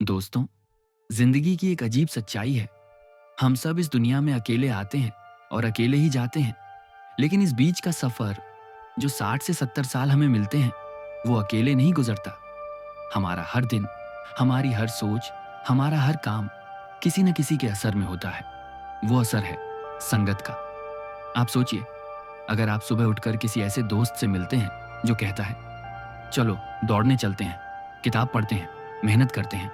दोस्तों, जिंदगी की एक अजीब सच्चाई है। हम सब इस दुनिया में अकेले आते हैं और अकेले ही जाते हैं। लेकिन इस बीच का सफर जो 60 से 70 साल हमें मिलते हैं, वो अकेले नहीं गुजरता। हमारा हर दिन, हमारी हर सोच, हमारा हर काम किसी न किसी के असर में होता है। वो असर है संगत का। आप सोचिए, अगर आप सुबह उठकर किसी ऐसे दोस्त से मिलते हैं जो कहता है, चलो दौड़ने चलते हैं, किताब पढ़ते हैं, मेहनत करते हैं,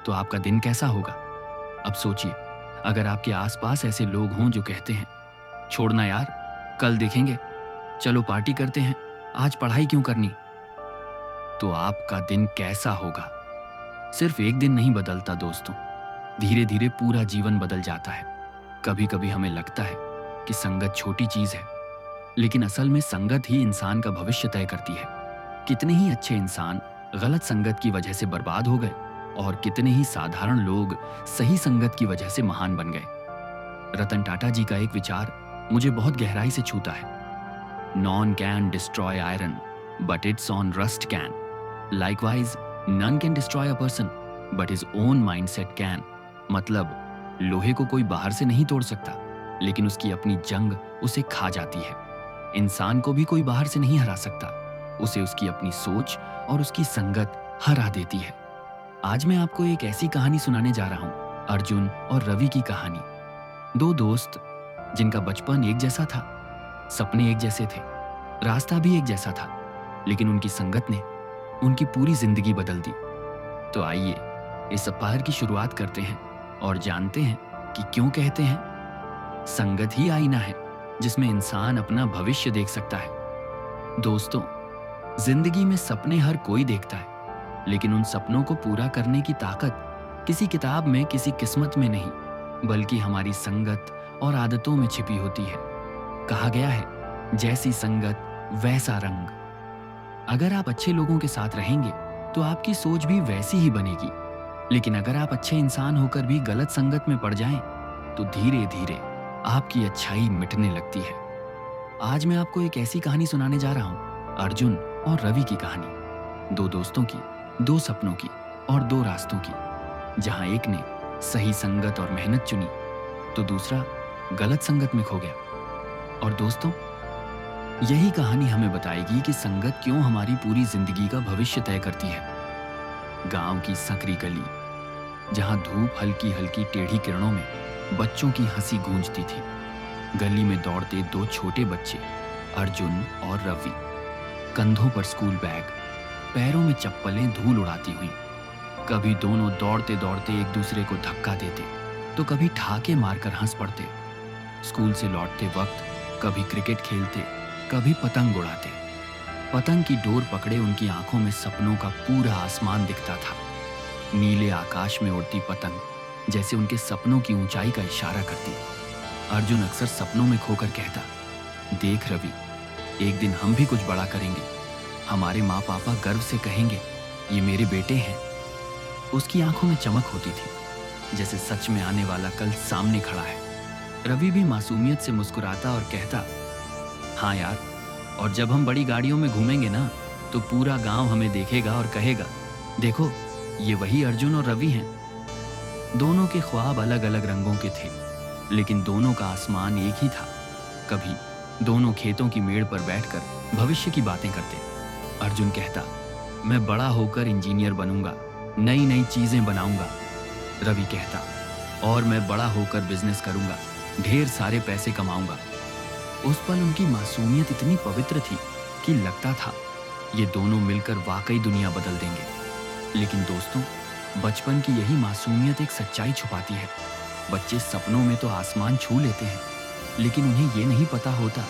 तो आपका दिन कैसा होगा? अब सोचिए, अगर आपके आसपास ऐसे लोग हों जो कहते हैं, छोड़ना यार, कल देखेंगे, चलो पार्टी करते हैं, आज पढ़ाई क्यों करनी, तो आपका दिन कैसा होगा? सिर्फ एक दिन नहीं बदलता दोस्तों, धीरे धीरे पूरा जीवन बदल जाता है। कभी कभी हमें लगता है कि संगत छोटी चीज है, लेकिन असल में संगत ही इंसान का भविष्य तय करती है। कितने ही अच्छे इंसान गलत संगत की वजह से बर्बाद हो गए और कितने ही साधारण लोग सही संगत की वजह से महान बन गए। रतन टाटा जी का एक विचार मुझे बहुत गहराई से छूता है। None can destroy iron but its own rust can, likewise none can destroy a person but his own mindset can. मतलब, लोहे को कोई बाहर से नहीं तोड़ सकता, लेकिन उसकी अपनी जंग उसे खा जाती है। इंसान को भी कोई बाहर से नहीं हरा सकता, उसे उसकी अपनी सोच और उसकी संगत हरा देती है। आज मैं आपको एक ऐसी कहानी सुनाने जा रहा हूं, अर्जुन और रवि की कहानी। दो दोस्त जिनका बचपन एक जैसा था, सपने एक जैसे थे, रास्ता भी एक जैसा था, लेकिन उनकी संगत ने उनकी पूरी जिंदगी बदल दी। तो आइए इस सप्ताह की शुरुआत करते हैं और जानते हैं कि क्यों कहते हैं, संगत ही आईना है जिसमें इंसान अपना भविष्य देख सकता है। दोस्तों, जिंदगी में सपने हर कोई देखता है, लेकिन उन सपनों को पूरा करने की ताकत किसी किताब में, किसी किस्मत में नहीं, बल्कि हमारी संगत और आदतों में छिपी होती है। कहा गया है, जैसी संगत वैसा रंग। अगर आप अच्छे लोगों के साथ रहेंगे तो आपकी सोच भी वैसी ही बनेगी, लेकिन अगर आप अच्छे इंसान होकर भी गलत संगत में पड़ जाएं, तो धीरे धीरे आपकी अच्छाई मिटने लगती है। आज मैं आपको एक ऐसी कहानी सुनाने जा रहा हूं, अर्जुन और रवि की कहानी। दो दोस्तों की, दो सपनों की और दो रास्तों की, जहां एक ने सही संगत और मेहनत चुनी तो दूसरा गलत संगत में खो गया। और दोस्तों, यही कहानी हमें बताएगी कि संगत क्यों हमारी पूरी जिंदगी का भविष्य तय करती है। गांव की संकरी गली, जहां धूप हल्की हल्की टेढ़ी किरणों में बच्चों की हंसी गूंजती थी। गली में दौड़ते दो छोटे बच्चे, अर्जुन और रवि, कंधों पर स्कूल बैग, पैरों में चप्पलें धूल उड़ाती हुई। कभी दोनों दौड़ते दौड़ते एक दूसरे को धक्का देते, तो कभी ठाके मारकर हंस पड़ते। स्कूल से लौटते वक्त कभी क्रिकेट खेलते, कभी पतंग उड़ाते। पतंग की डोर पकड़े उनकी आंखों में सपनों का पूरा आसमान दिखता था। नीले आकाश में उड़ती पतंग जैसे उनके सपनों की ऊंचाई का इशारा करती। अर्जुन अक्सर सपनों में खोकर कहता, देख रवि, एक दिन हम भी कुछ बड़ा करेंगे, हमारे माँ पापा गर्व से कहेंगे, ये मेरे बेटे हैं। उसकी आंखों में चमक होती थी, जैसे सच में आने वाला कल सामने खड़ा है। रवि भी मासूमियत से मुस्कुराता और कहता, हाँ यार, और जब हम बड़ी गाड़ियों में घूमेंगे ना, तो पूरा गांव हमें देखेगा और कहेगा, देखो ये वही अर्जुन और रवि हैं। दोनों के ख्वाब अलग अलग रंगों के थे, लेकिन दोनों का आसमान एक ही था। कभी दोनों खेतों की मेड़ पर बैठकर भविष्य की बातें करते। अर्जुन कहता, मैं बड़ा होकर इंजीनियर बनूंगा, नई नई चीजें बनाऊंगा। रवि कहता, और मैं बड़ा होकर बिजनेस करूंगा, ढेर सारे पैसे कमाऊंगा। उस पल उनकी मासूमियत इतनी पवित्र थी कि लगता था ये दोनों मिलकर वाकई दुनिया बदल देंगे। लेकिन दोस्तों, बचपन की यही मासूमियत एक सच्चाई छुपाती है। बच्चे सपनों में तो आसमान छू लेते हैं, लेकिन उन्हें ये नहीं पता होता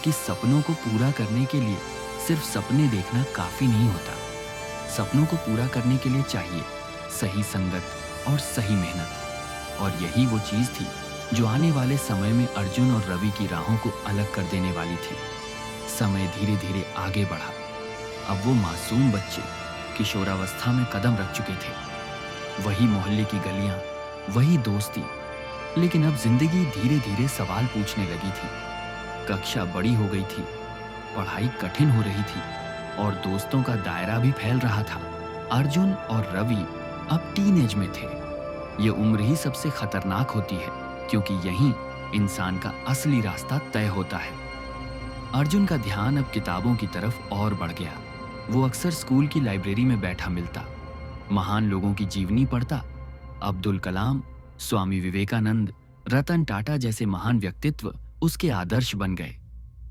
कि सपनों को पूरा करने के लिए सिर्फ सपने देखना काफी नहीं होता। सपनों को पूरा करने के लिए चाहिए सही संगत और सही मेहनत। और यही वो चीज थी जो आने वाले समय में अर्जुन और रवि की राहों को अलग कर देने वाली थी। समय धीरे धीरे आगे बढ़ा। अब वो मासूम बच्चे किशोरावस्था में कदम रख चुके थे। वही मोहल्ले की गलियां, वही दोस्ती, लेकिन अब जिंदगी धीरे धीरे सवाल पूछने लगी थी। कक्षा बड़ी हो गई थी, पढ़ाई कठिन हो रही थी और दोस्तों का दायरा भी फैल रहा था। अर्जुन और रवि अब टीनेज में थे। ये उम्र ही सबसे खतरनाक होती है, क्योंकि यहीं इंसान का असली रास्ता तय होता है। अर्जुन का ध्यान अब किताबों की तरफ और बढ़ गया। वो अक्सर स्कूल की लाइब्रेरी में बैठा मिलता, महान लोगों की जीवनी पढ़ता। अब्दुल कलाम, स्वामी विवेकानंद, रतन टाटा जैसे महान व्यक्तित्व उसके आदर्श बन गए।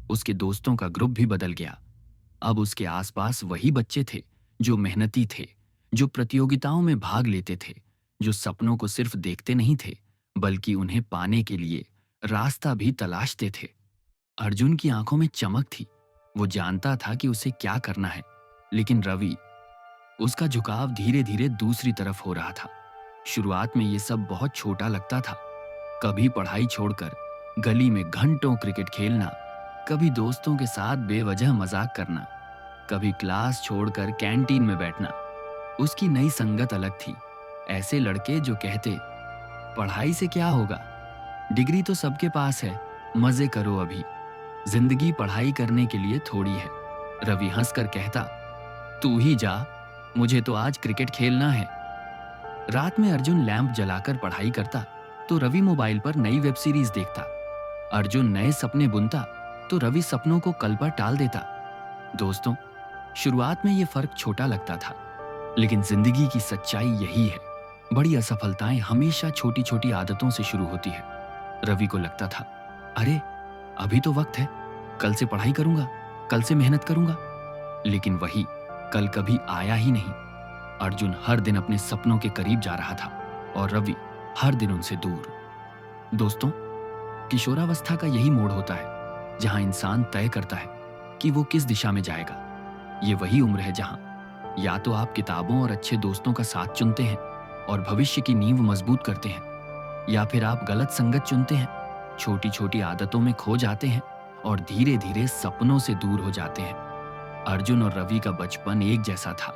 उसके दोस्तों का ग्रुप भी बदल गया। अब उसके आसपास वही बच्चे थे जो मेहनती थे, जो प्रतियोगिताओं में भाग लेते थे, जो सपनों को सिर्फ देखते नहीं थे बल्कि उन्हें पाने के लिए रास्ता भी तलाशते थे। अर्जुन की आंखों में चमक थी। वो जानता था कि उसे क्या करना है, लेकिन रवि, उसका झुकाव धीरे धीरे दूसरी तरफ हो रहा था। शुरुआत में ये सब बहुत छोटा लगता था। कभी पढ़ाई छोड़कर गली में घंटों क्रिकेट खेलना, कभी दोस्तों के साथ बेवजह मजाक करना, कभी क्लास छोड़कर कैंटीन में बैठना। उसकी नई संगत अलग थी। ऐसे लड़के जो कहते, पढ़ाई से क्या होगा, डिग्री तो सबके पास है, मजे करो अभी, जिंदगी पढ़ाई करने के लिए थोड़ी है। रवि हंसकर कहता, तू ही जा, मुझे तो आज क्रिकेट खेलना है। रात में अर्जुन लैंप जलाकर पढ़ाई करता तो रवि मोबाइल पर नई वेब सीरीज देखता। अर्जुन नए सपने बुनता तो रवि सपनों को कल पर टाल देता। दोस्तों, शुरुआत में यह फर्क छोटा लगता था, लेकिन जिंदगी की सच्चाई यही है। बड़ी असफलताएं हमेशा छोटी छोटी आदतों से शुरू होती है। रवि को लगता था, अरे अभी तो वक्त है, कल से पढ़ाई करूंगा, कल से मेहनत करूंगा। लेकिन वही कल कभी आया ही नहीं। अर्जुन हर दिन अपने सपनों के करीब जा रहा था और रवि हर दिन उनसे दूर। दोस्तों, किशोरावस्था का यही मोड़ होता है जहां इंसान तय करता है कि वो किस दिशा में जाएगा। ये वही उम्र है जहां या तो आप किताबों और अच्छे दोस्तों का साथ चुनते हैं और भविष्य की नींव मजबूत करते हैं, या फिर आप गलत संगत चुनते हैं, छोटी छोटी आदतों में खो जाते हैं और धीरे धीरे सपनों से दूर हो जाते हैं। अर्जुन और रवि का बचपन एक जैसा था,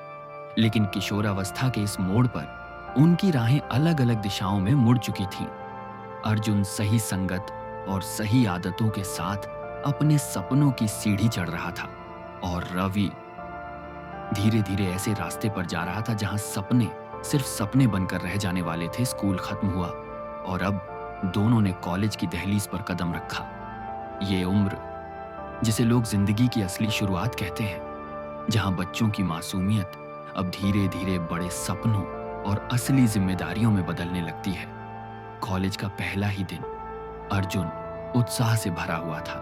लेकिन किशोरावस्था के इस मोड़ पर उनकी राहें अलग अलग दिशाओं में मुड़ चुकी थीं। अर्जुन सही संगत और सही आदतों के साथ अपने सपनों की सीढ़ी चढ़ रहा था और रवि धीरे धीरे ऐसे रास्ते पर जा रहा था जहां सपने सिर्फ सपने बनकर रह जाने वाले थे। स्कूल खत्म हुआ और अब दोनों ने कॉलेज की दहलीज पर कदम रखा। ये उम्र जिसे लोग जिंदगी की असली शुरुआत कहते हैं, जहां बच्चों की मासूमियत अब धीरे धीरे बड़े सपनों और असली जिम्मेदारियों में बदलने लगती है। कॉलेज का पहला ही दिन अर्जुन उत्साह से भरा हुआ था।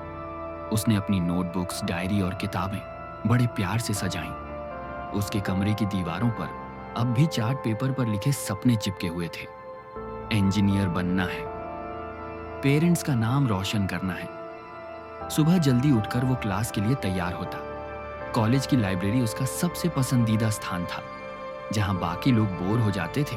उसने अपनी नोटबुक्स, डायरी और किताबें बड़े प्यार से सजाईं। उसके कमरे की दीवारों पर अब भी चार्ट पेपर पर लिखे सपने चिपके हुए थे। इंजीनियर बनना है, पेरेंट्स का नाम रोशन करना है। सुबह जल्दी उठकर वो क्लास के लिए तैयार होता। कॉलेज की लाइब्रेरी उसका सबसे पसंदीदा स्थान था। जहां बाकी लोग बोर हो जाते थे,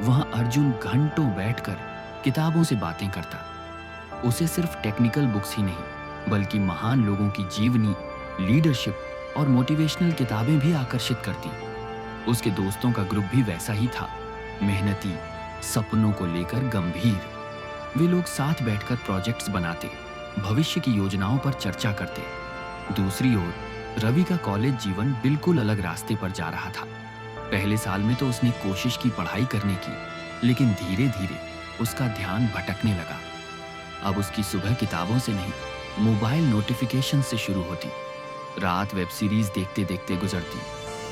वहां अर्जुन घंटों बैठकर किताबों से बातें करता। उसे सिर्फ टेक्निकल बुक्स ही नहीं, बल्कि महान लोगों की जीवनी, लीडरशिप और मोटिवेशनल किताबें भी आकर्षित करती। उसके दोस्तों का ग्रुप भी वैसा ही था, मेहनती, सपनों को लेकर गंभीर। वे लोग साथ बैठकर प्रोजेक्ट्स बनाते, भविष्य की योजनाओं पर चर्चा करते। दूसरी ओर रवि का कॉलेज जीवन बिल्कुल अलग रास्ते पर जा रहा था। पहले साल में तो उसने कोशिश की पढ़ाई करने की, लेकिन धीरे धीरे उसका ध्यान भटकने लगा। अब उसकी सुबह किताबों से नहीं, मोबाइल नोटिफिकेशन से शुरू होती। रात वेब सीरीज देखते देखते गुजरती।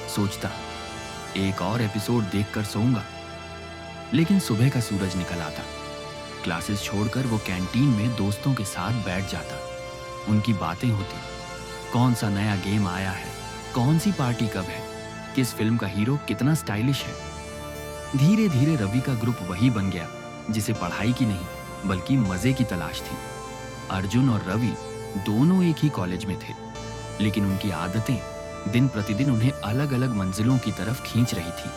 सोचता, एक और एपिसोड देखकर सोऊंगा। लेकिन सुबह का सूरज निकल आता। क्लासेस छोड़कर वो कैंटीन में दोस्तों के साथ बैठ जाता। उनकी बातें होती, कौन सा नया गेम आया है, कौन सी पार्टी कब है, किस फिल्म का हीरो कितना स्टाइलिश है। धीरे धीरे रवि का ग्रुप वही बन गया जिसे पढ़ाई की नहीं बल्कि मजे की तलाश थी। अर्जुन और रवि दोनों एक ही कॉलेज में थे, लेकिन उनकी आदतें दिन प्रतिदिन उन्हें अलग अलग मंजिलों की तरफ खींच रही थी।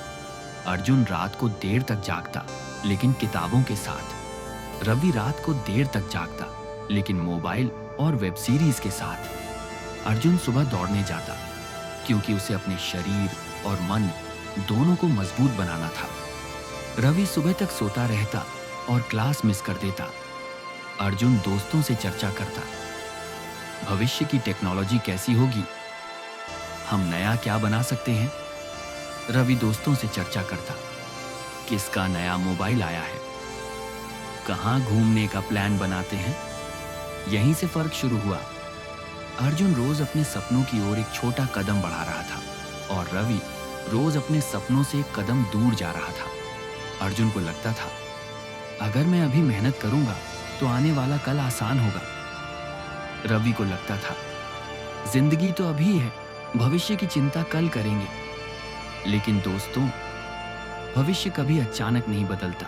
अर्जुन रात को देर तक जागता, लेकिन किताबों के साथ। रवि रात को देर तक जागता, लेकिन मोबाइल और वेब सीरीज के साथ। अर्जुन सुबह दौड़ने जाता, क्योंकि उसे अपने शरीर और मन दोनों को मजबूत बनाना था। रवि सुबह तक सोता रहता और क्लास मिस कर देता। अर्जुन दोस्तों से चर्चा करता, भविष्य की टेक्नोलॉजी कैसी होगी, हम नया क्या बना सकते हैं। रवि दोस्तों से चर्चा करता, किसका नया मोबाइल आया है, कहाँ घूमने का प्लान बनाते हैं। यहीं से फर्क शुरू हुआ। अर्जुन रोज अपने सपनों की ओर एक छोटा कदम बढ़ा रहा था और रवि रोज अपने सपनों से एक कदम दूर जा रहा था। अर्जुन को लगता था, अगर मैं अभी मेहनत करूंगा तो आने वाला कल आसान होगा। रवि को लगता था, जिंदगी तो अभी है, भविष्य की चिंता कल करेंगे। लेकिन दोस्तों, भविष्य कभी अचानक नहीं बदलता,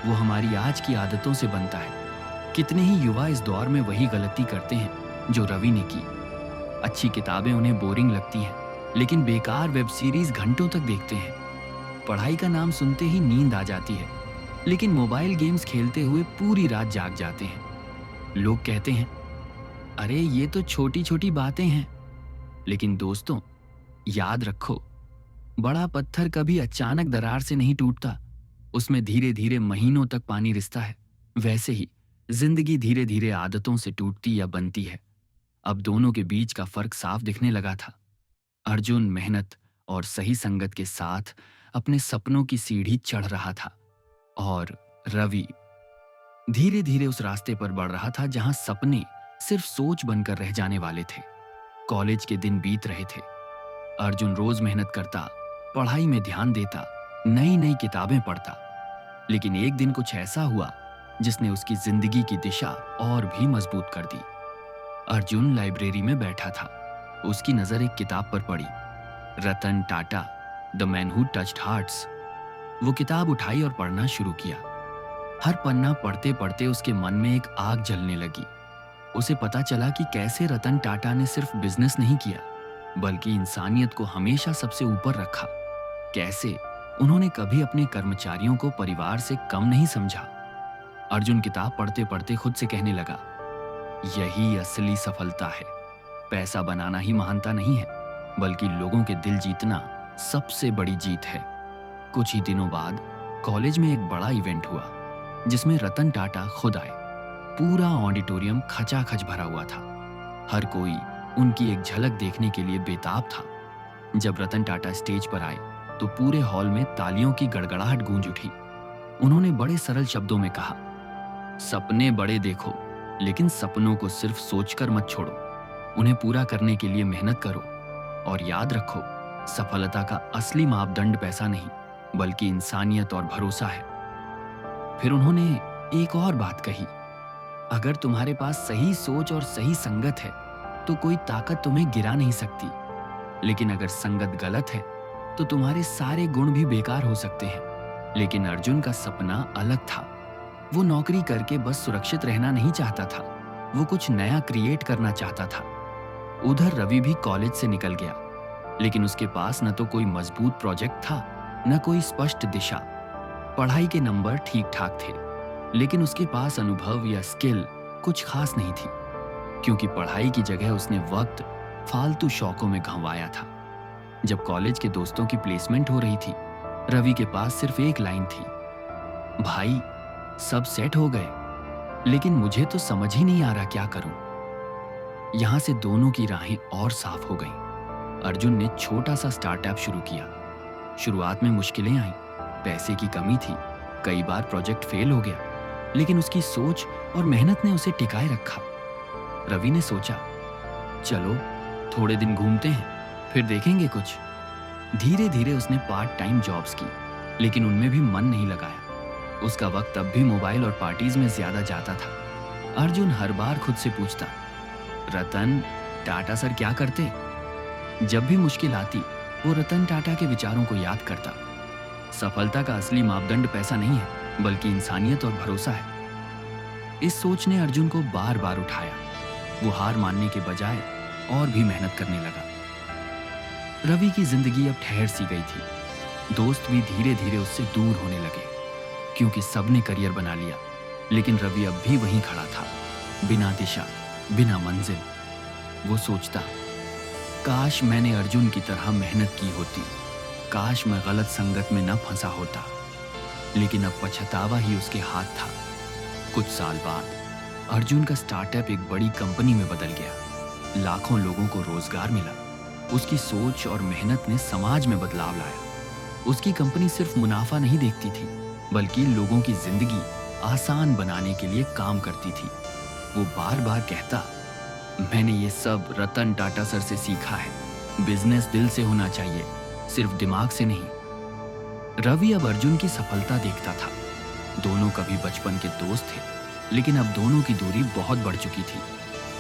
वो हमारी आज की आदतों से बनता है। कितने ही युवा इस दौर में वही गलती करते हैं जो रवि ने की। अच्छी किताबें उन्हें बोरिंग लगती हैं, लेकिन बेकार वेब सीरीज घंटों तक देखते हैं। पढ़ाई का नाम सुनते ही नींद आ जाती है, लेकिन मोबाइल गेम्स खेलते हुए पूरी रात जाग जाते हैं। लोग कहते हैं, अरे ये तो छोटी छोटी बातें हैं। लेकिन दोस्तों, याद रखो, बड़ा पत्थर कभी अचानक दरार से नहीं टूटता, उसमें धीरे धीरे महीनों तक पानी रिसता है। वैसे ही जिंदगी धीरे धीरे आदतों से टूटती या बनती है। अब दोनों के बीच का फर्क साफ दिखने लगा था। अर्जुन मेहनत और सही संगत के साथ अपने सपनों की सीढ़ी चढ़ रहा था और रवि धीरे धीरे उस रास्ते पर बढ़ रहा था जहां सपने सिर्फ सोच बनकर रह जाने वाले थे। कॉलेज के दिन बीत रहे थे। अर्जुन रोज मेहनत करता, पढ़ाई में ध्यान देता, नई नई किताबें पढ़ता। लेकिन एक दिन कुछ ऐसा हुआ जिसने उसकी जिंदगी की दिशा और भी मजबूत कर दी। अर्जुन लाइब्रेरी में बैठा था। उसकी नजर एक किताब पर पड़ी, Ratan Tata, the man who touched hearts. वो किताब उठाई और पढ़ना शुरू किया। हर पन्ना पढ़ते पढ़ते उसके मन में एक आग जलने लगी। उसे पता चला कि कैसे रतन टाटा ने सिर्फ बिजनेस नहीं किया, बल्कि इंसानियत को हमेशा सबसे ऊपर रखा। कैसे उन्होंने कभी अपने कर्मचारियों को परिवार से कम नहीं समझा। अर्जुन किताब पढ़ते पढ़ते खुद से कहने लगा, यही असली सफलता है। पैसा बनाना ही महानता नहीं है, बल्कि लोगों के दिल जीतना सबसे बड़ी जीत है। कुछ ही दिनों बाद कॉलेज में एक बड़ा इवेंट हुआ जिसमें रतन टाटा खुद आए। पूरा ऑडिटोरियम खचाखच भरा हुआ था। हर कोई उनकी एक झलक देखने के लिए बेताब था। जब रतन टाटा स्टेज पर आए तो पूरे हॉल में तालियों की गड़गड़ाहट गूंज उठी। उन्होंने बड़े सरल शब्दों में कहा, सपने बड़े देखो, लेकिन सपनों को सिर्फ सोचकर मत छोड़ो, उन्हें पूरा करने के लिए मेहनत करो। और याद रखो, सफलता का असली मापदंड पैसा नहीं, बल्कि इंसानियत और भरोसा है। फिर उन्होंने एक और बात कही, अगर तुम्हारे पास सही सोच और सही संगत है तो कोई ताकत तुम्हें गिरा नहीं सकती। लेकिन अगर संगत गलत है तो तुम्हारे सारे गुण भी बेकार हो सकते हैं। लेकिन अर्जुन का सपना अलग था। वो नौकरी करके बस सुरक्षित रहना नहीं चाहता था, वो कुछ नया क्रिएट करना चाहता था। उधर रवि भी कॉलेज से निकल गया, लेकिन उसके पास न तो कोई मजबूत प्रोजेक्ट था, न कोई स्पष्ट दिशा। पढ़ाई के नंबर ठीक ठाक थे, लेकिन उसके पास अनुभव या स्किल कुछ खास नहीं थी, क्योंकि पढ़ाई की जगह उसने वक्त फालतू शौकों में गंवाया था। जब कॉलेज के दोस्तों की प्लेसमेंट हो रही थी, रवि के पास सिर्फ एक लाइन थी, भाई सब सेट हो गए, लेकिन मुझे तो समझ ही नहीं आ रहा क्या करूं। यहां से दोनों की राहें और साफ हो गईं। अर्जुन ने छोटा सा स्टार्टअप शुरू किया। शुरुआत में मुश्किलें आईं, पैसे की कमी थी, कई बार प्रोजेक्ट फेल हो गया, लेकिन उसकी सोच और मेहनत ने उसे टिकाए रखा। रवि ने सोचा, चलो थोड़े दिन घूमते हैं, फिर देखेंगे कुछ। धीरे धीरे उसने पार्ट टाइम जॉब्स की, लेकिन उनमें भी मन नहीं लगाया। उसका वक्त अब भी मोबाइल और पार्टीज में ज्यादा जाता था। अर्जुन हर बार खुद से पूछता, रतन टाटा सर क्या करते? जब भी मुश्किल आती, वो रतन टाटा के विचारों को याद करता। सफलता का असली मापदंड पैसा नहीं है, बल्कि इंसानियत और भरोसा है। इस सोच ने अर्जुन को बार बार उठाया। वो हार मानने के बजाय और भी मेहनत करने लगा। रवि की जिंदगी अब ठहर सी गई थी। दोस्त भी धीरे धीरे उससे दूर होने लगे, क्योंकि सबने करियर बना लिया, लेकिन रवि अब भी वहीं खड़ा था, बिना दिशा, बिना मंजिल। वो सोचता, काश मैंने अर्जुन की तरह मेहनत की होती, काश मैं गलत संगत में न फंसा होता। लेकिन अब पछतावा ही उसके हाथ था। कुछ साल बाद अर्जुन का स्टार्टअप एक बड़ी कंपनी में बदल गया। लाखों लोगों को रोजगार मिला। उसकी सोच और मेहनत ने समाज में बदलाव लाया। उसकी कंपनी सिर्फ मुनाफा नहीं देखती थी, बल्कि लोगों की जिंदगी आसान बनाने के लिए काम करती थी। वो बार बार कहता, मैंने ये सब रतन टाटा सर से सीखा है। बिजनेस दिल से होना चाहिए, सिर्फ दिमाग से नहीं। रवि अब अर्जुन की सफलता देखता था। दोनों कभी बचपन के दोस्त थे, लेकिन अब दोनों की दूरी बहुत बढ़ चुकी थी।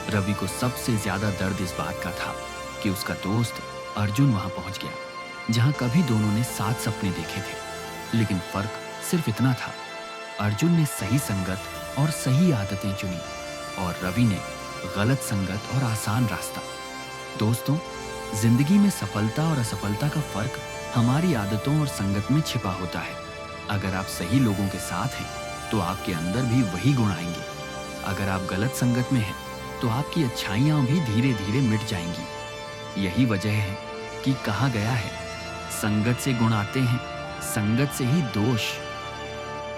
रवि को सबसे ज्यादा दर्द इस बात का था कि उसका दोस्त अर्जुन वहां पहुंच गया, जहां कभी दोनों ने साथ सपने देखे थे। लेकिन फर्क सिर्फ इतना था, अर्जुन ने सही संगत और सही आदतें चुनी और रवि ने गलत संगत और आसान रास्ता। दोस्तों, जिंदगी में सफलता और असफलता का फर्क हमारी आदतों और संगत में छिपा होता है। अगर आप सही लोगों के साथ हैं तो आपके अंदर भी वही गुण आएंगे। अगर आप गलत संगत में हैं तो आपकी अच्छाइयां भी धीरे धीरे मिट जाएंगी। यही वजह है कि कहा गया है, संगत से गुण आते हैं, संगत से ही दोष।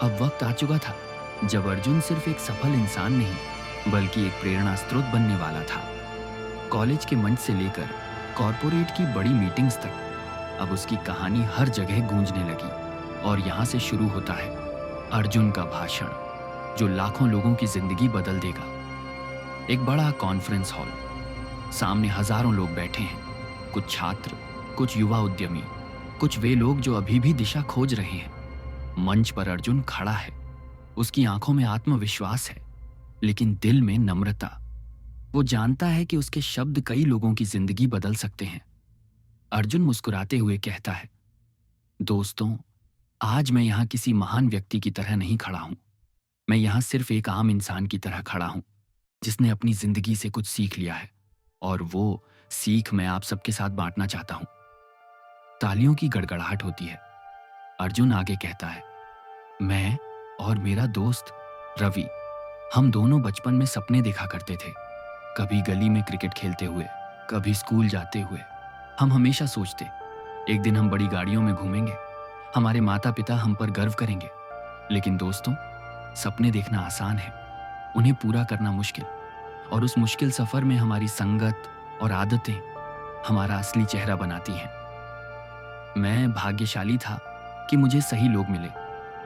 अब वक्त आ चुका था जब अर्जुन सिर्फ एक सफल इंसान नहीं, बल्कि एक प्रेरणा स्रोत बनने वाला था। कॉलेज के मंच से लेकर कॉरपोरेट की बड़ी मीटिंग्स तक अब उसकी कहानी हर जगह गूंजने लगी। और यहाँ से शुरू होता है अर्जुन का भाषण, जो लाखों लोगों की जिंदगी बदल देगा। एक बड़ा कॉन्फ्रेंस हॉल, सामने हजारों लोग बैठे हैं। कुछ छात्र, कुछ युवा उद्यमी, कुछ वे लोग जो अभी भी दिशा खोज रहे हैं। मंच पर अर्जुन खड़ा है। उसकी आंखों में आत्मविश्वास है, लेकिन दिल में नम्रता। वो जानता है कि उसके शब्द कई लोगों की जिंदगी बदल सकते हैं। अर्जुन मुस्कुराते हुए कहता है, दोस्तों, आज मैं यहां किसी महान व्यक्ति की तरह नहीं खड़ा हूं। मैं यहां सिर्फ एक आम इंसान की तरह खड़ा हूं, जिसने अपनी जिंदगी से कुछ सीख लिया है, और वो सीख मैं आप सबके साथ बांटना चाहता हूं। तालियों की गड़गड़ाहट होती है। अर्जुन आगे कहता है, मैं और मेरा दोस्त रवि, हम दोनों बचपन में सपने देखा करते थे। कभी गली में क्रिकेट खेलते हुए, कभी स्कूल जाते हुए। हम हमेशा सोचते, एक दिन हम बड़ी गाड़ियों में घूमेंगे, हमारे माता पिता हम पर गर्व करेंगे। लेकिन दोस्तों, सपने देखना आसान है, उन्हें पूरा करना मुश्किल। और उस मुश्किल सफर में हमारी संगत और आदतें हमारा असली चेहरा बनाती हैं। मैं भाग्यशाली था कि मुझे सही लोग मिले,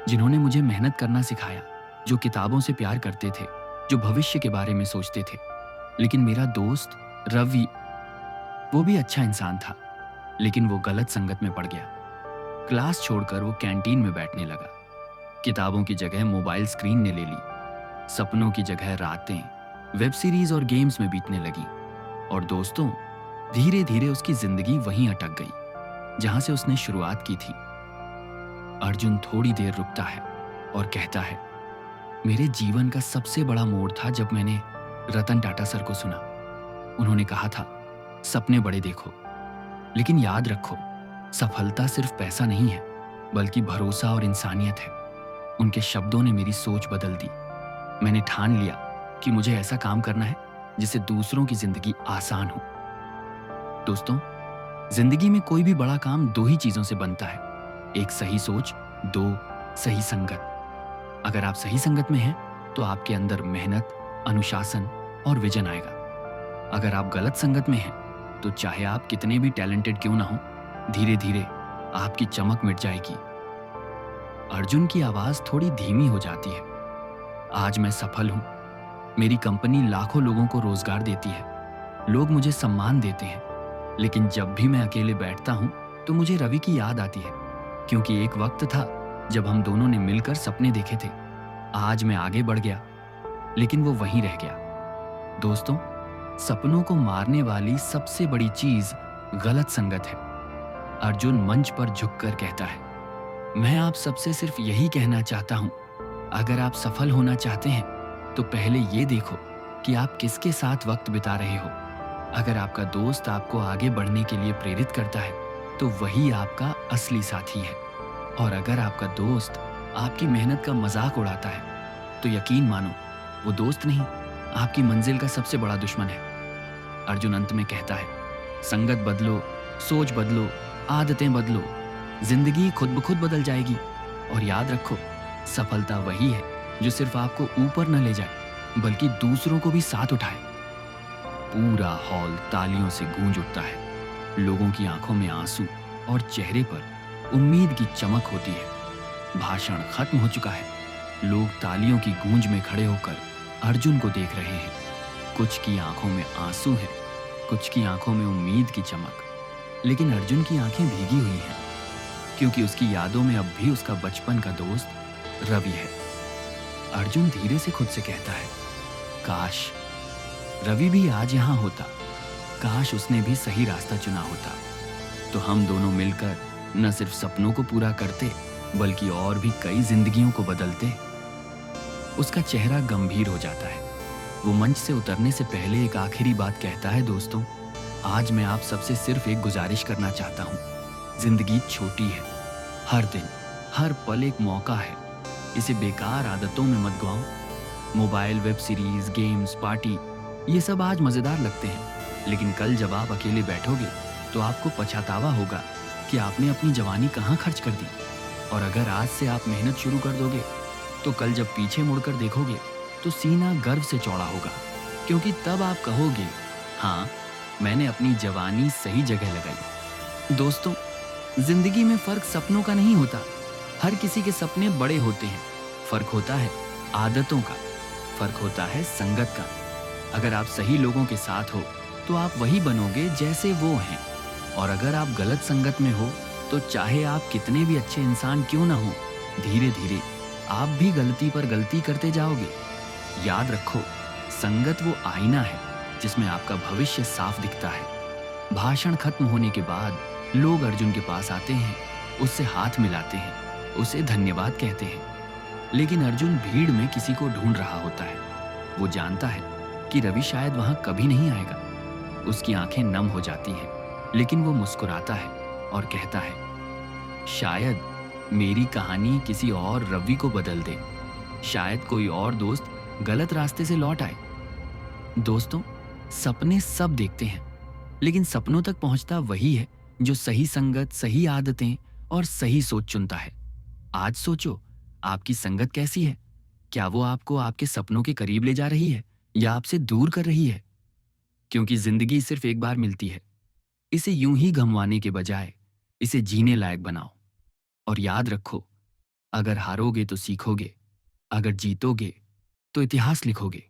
जिन्होंने मुझे मेहनत करना सिखाया, जो किताबों से प्यार करते थे, जो भविष्य के बारे में सोचते थे। लेकिन मेरा दोस्त रवि, वो भी अच्छा इंसान था, लेकिन वो गलत संगत में पड़ गया। क्लास छोड़कर वो कैंटीन में बैठने लगा। किताबों की जगह मोबाइल स्क्रीन ने ले ली। सपनों की जगह रातें वेब सीरीज और गेम्स में बीतने लगी। और दोस्तों, धीरे धीरे उसकी जिंदगी वहीं अटक गई जहां से उसने शुरुआत की थी। अर्जुन थोड़ी देर रुकता है और कहता है, मेरे जीवन का सबसे बड़ा मोड़ था जब मैंने रतन टाटा सर को सुना। उन्होंने कहा था, सपने बड़े देखो, लेकिन याद रखो, सफलता सिर्फ पैसा नहीं है, बल्कि भरोसा और इंसानियत है। उनके शब्दों ने मेरी सोच बदल दी। मैंने ठान लिया कि मुझे ऐसा काम करना है जिससे दूसरों की जिंदगी आसान हो। दोस्तों, जिंदगी में कोई भी बड़ा काम दो ही चीजों से बनता है, एक सही सोच, दो सही संगत। अगर आप सही संगत में हैं तो आपके अंदर मेहनत, अनुशासन और विजन आएगा। अगर आप गलत संगत में हैं तो चाहे आप कितने भी टैलेंटेड क्यों ना हो, धीरे धीरे आपकी चमक मिट जाएगी। अर्जुन की आवाज थोड़ी धीमी हो जाती है। आज मैं सफल हूं, मेरी कंपनी लाखों लोगों को रोजगार देती है, लोग मुझे सम्मान देते हैं। लेकिन जब भी मैं अकेले बैठता हूं तो मुझे रवि की याद आती है, क्योंकि एक वक्त था जब हम दोनों ने मिलकर सपने देखे थे। आज मैं आगे बढ़ गया, लेकिन वो वहीं रह गया। दोस्तों, सपनों को मारने वाली सबसे बड़ी चीज गलत संगत है। अर्जुन मंच पर झुककर कहता है, मैं आप सबसे सिर्फ यही कहना चाहता हूं, अगर आप सफल होना चाहते हैं तो पहले ये देखो कि आप किसके साथ वक्त बिता रहे हो। अगर आपका दोस्त आपको आगे बढ़ने के लिए प्रेरित करता है तो वही आपका असली साथी है। और अगर आपका दोस्त आपकी मेहनत का मजाक उड़ाता है तो यकीन मानो, वो दोस्त नहीं, आपकी मंजिल का सबसे बड़ा दुश्मन है। अर्जुन अंत में कहता है, संगत बदलो, सोच बदलो, आदतें बदलो, जिंदगी खुद ब खुद बदल जाएगी। और याद रखो, सफलता वही है जो सिर्फ आपको ऊपर न ले जाए, बल्कि दूसरों को भी साथ उठाए। पूरा हॉल तालियों से गूंज उठता है। लोगों की आंखों में आंसू और चेहरे पर उम्मीद की चमक होती है। भाषण खत्म हो चुका है। लोग तालियों की गूंज में खड़े होकर अर्जुन को देख रहे हैं। कुछ की आंखों में आंसू हैं, कुछ की आंखों में उम्मीद की चमक। लेकिन अर्जुन की आंखें भीगी हुई हैं, क्योंकि उसकी यादों में अब भी उसका बचपन का दोस्त रवि है। अर्जुन धीरे से खुद से कहता है, काश रवि भी आज यहां होता, काश उसने भी सही रास्ता चुना होता, तो हम दोनों मिलकर न सिर्फ सपनों को पूरा करते, बल्कि और भी कई जिंदगियों को बदलते। उसका चेहरा गंभीर हो जाता है। वो मंच से उतरने से पहले एक आखिरी बात कहता है, दोस्तों, आज मैं आप सबसे सिर्फ एक गुजारिश करना चाहता हूँ। जिंदगी छोटी है, हर दिन हर पल एक मौका है। इसे बेकार आदतों में मत गवाओ। Mobile, web series, games, party, ये सब आज मजेदार लगते हैं, लेकिन कल जब आप अकेले बैठोगे तो आपको पछतावा होगा कि आपने अपनी जवानी कहाँ खर्च कर दी। और अगर आज से आप मेहनत शुरू कर दोगे तो कल जब पीछे मुड़कर देखोगे तो सीना गर्व से चौड़ा होगा, क्योंकि तब आप कहोगे, हाँ, मैंने अपनी जवानी सही जगह लगाई। दोस्तों, जिंदगी में फर्क सपनों का नहीं होता। हर किसी के सपने बड़े होते हैं। फर्क होता है आदतों का, फर्क होता है संगत का। अगर आप सही लोगों के साथ हो तो आप वही बनोगे जैसे वो हैं, और अगर आप गलत संगत में हो तो चाहे आप कितने भी अच्छे इंसान क्यों ना हो, धीरे धीरे आप भी गलती पर गलती करते जाओगे। याद रखो, संगत वो आईना है जिसमें आपका भविष्य साफ दिखता है। भाषण खत्म होने के बाद लोग अर्जुन के पास आते हैं, उससे हाथ मिलाते हैं, उसे धन्यवाद कहते हैं। लेकिन अर्जुन भीड़ में किसी को ढूंढ रहा होता है। वो जानता है कि रवि शायद वहां कभी नहीं आएगा। उसकी आंखें नम हो जाती हैं, लेकिन वो मुस्कुराता है और कहता है, शायद मेरी कहानी किसी और रवि को बदल दे, शायद कोई और दोस्त गलत रास्ते से लौट आए। दोस्तों, सपने सब देखते हैं, लेकिन सपनों तक पहुंचता वही है जो सही संगत, सही आदतें और सही सोच चुनता है। आज सोचो, आपकी संगत कैसी है? क्या वो आपको आपके सपनों के करीब ले जा रही है या आपसे दूर कर रही है? क्योंकि जिंदगी सिर्फ एक बार मिलती है। इसे यूं ही गंवाने के बजाय इसे जीने लायक बनाओ। और याद रखो, अगर हारोगे तो सीखोगे, अगर जीतोगे तो इतिहास लिखोगे।